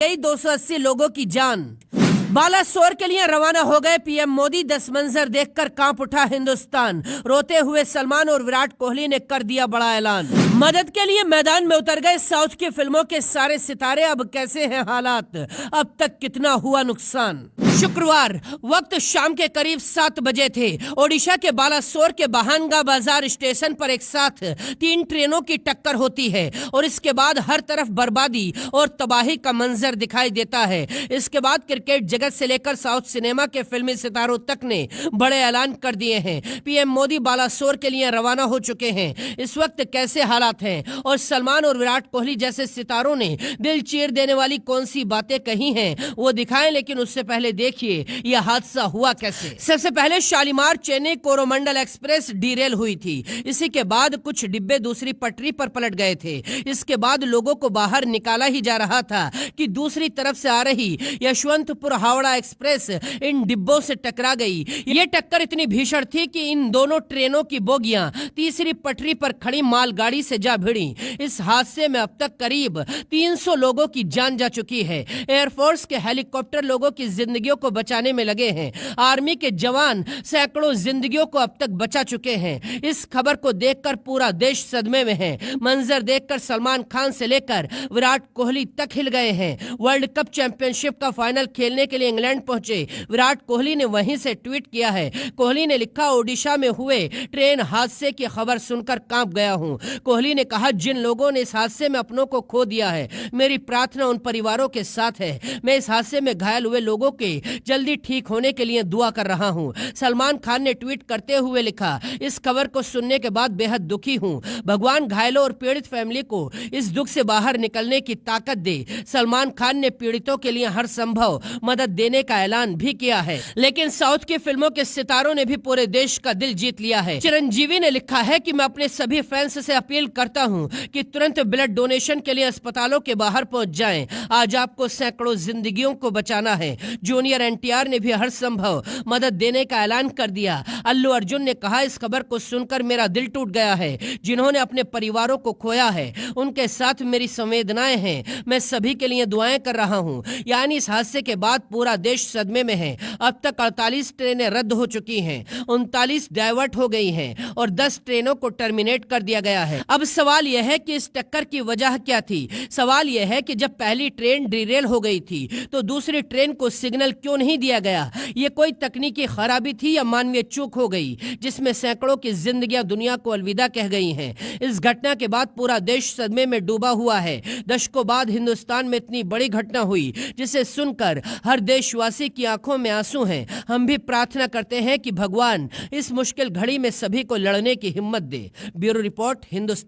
गई 280 लोगों की जान। बालासोर के लिए रवाना हो गए पीएम मोदी। 10 मंजर देखकर कांप उठा हिंदुस्तान। रोते हुए सलमान और विराट कोहली ने कर दिया बड़ा ऐलान। मदद के लिए मैदान में उतर गए साउथ की फिल्मों के सारे सितारे। अब कैसे हैं हालात, अब तक कितना हुआ नुकसान। शुक्रवार वक्त शाम के करीब 7 बजे थे। ओडिशा के बालासोर के बहानगा बाजार स्टेशन पर एक साथ 3 ट्रेनों की टक्कर होती है और इसके बाद हर तरफ बर्बादी और तबाही का मंजर दिखाई देता है। इसके बाद क्रिकेट जगत से लेकर साउथ सिनेमा के फिल्मी सितारों तक ने बड़े ऐलान कर दिए हैं। पीएम मोदी बालासोर के लिए रवाना हो चुके हैं। इस वक्त कैसे हालात हैं और सलमान और विराट कोहली जैसे सितारों ने दिल चीर देने वाली कौन सी बातें कही हैं वो दिखाएं। लेकिन उससे पहले देखिए यह हादसा हुआ कैसे। सबसे पहले शालीमार चेन्नई कोरोमंडल एक्सप्रेस डीरेल हुई थी। इसी के बाद कुछ डिब्बे दूसरी पटरी पर पलट गए थे। इसके बाद लोगों को बाहर निकाला ही जा रहा था कि दूसरी तरफ से आ रही यशवंतपुर हावड़ा एक्सप्रेस इन डिब्बों से टकरा गई। ये टक्कर इतनी भीषण थी कि इन दोनों ट्रेनों की बोगियां तीसरी पटरी पर खड़ी मालगाड़ी से जा भिड़ी। इस हादसे में अब तक करीब 300 लोगों की जान जा चुकी है। एयरफोर्स के हेलीकॉप्टर लोगों की जिंदगियों को बचाने में लगे हैं। आर्मी के जवान सैकड़ों जिंदगियों को अब तक बचा चुके हैं। इस खबर को देखकर पूरा देश सदमे में है। मंजर देखकर सलमान खान से लेकर विराट कोहली तक हिल गए हैं। वर्ल्ड कप चैंपियनशिप का फाइनल खेलने के लिए इंग्लैंड पहुंचे विराट कोहली ने वहीं से ट्वीट किया है। कोहली ने लिखा, ओडिशा में हुए ट्रेन हादसे की खबर सुनकर कांप गया हूं। कोहली ने कहा, जिन लोगों ने इस हादसे में अपनों को खो दिया है, मेरी प्रार्थना उन परिवारों के साथ है। मैं इस हादसे में घायल हुए लोगों के जल्दी ठीक होने के लिए दुआ कर रहा हूं। सलमान खान ने ट्वीट करते हुए लिखा, इस खबर को सुनने के बाद बेहद दुखी हूं। भगवान घायलों और पीड़ित फैमिली को इस दुख से बाहर निकलने की ताकत दे। सलमान खान ने पीड़ितों के लिए हर संभव मदद देने का ऐलान भी किया है। लेकिन साउथ की फिल्मों के सितारों ने भी पूरे देश का दिल जीत लिया है। चिरंजीवी ने लिखा है कि मैं अपने सभी फैंस से अपील करता हूं कि तुरंत ब्लड डोनेशन के लिए अस्पतालों के बाहर पहुंच जाएं। आज आपको सैकड़ों जिंदगियों को बचाना है। जूनियर एनटीआर ने भी हर संभव मदद देने का ऐलान कर दिया। अल्लू अर्जुन ने कहा, इस खबर को सुनकर मेरा दिल टूट गया है। जिन्होंने अपने परिवारों को खोया है उनके साथ मेरी संवेदनाएं हैं। मैं सभी के लिए दुआएं कर रहा हूं। यानी इस हादसे के बाद पूरा देश सदमे में है। अब तक 48 ट्रेनें रद्द हो चुकी हैं, 39 डाइवर्ट हो गई हैं और 10 ट्रेनों को टर्मिनेट कर दिया गया है। अब सवाल यह है कि इस टक्कर की वजह क्या थी। सवाल यह है कि जब पहली ट्रेन डीरेल हो गई थी तो दूसरी ट्रेन को सिग्नल क्यों नहीं दिया गया। ये कोई तकनीकी खराबी थी या मानवीय चूक हो गई जिसमें सैकड़ों की जिंदगियां दुनिया को अलविदा कह गई हैं। इस घटना के बाद पूरा देश सदमे में डूबा हुआ है। दशकों बाद हिंदुस्तान में इतनी बड़ी घटना हुई जिसे सुनकर हर देशवासी की आंखों में आंसू हैं। हम भी प्रार्थना करते हैं कि भगवान इस मुश्किल घड़ी में सभी को लड़ने की हिम्मत दे। Bureau report, Hindustan.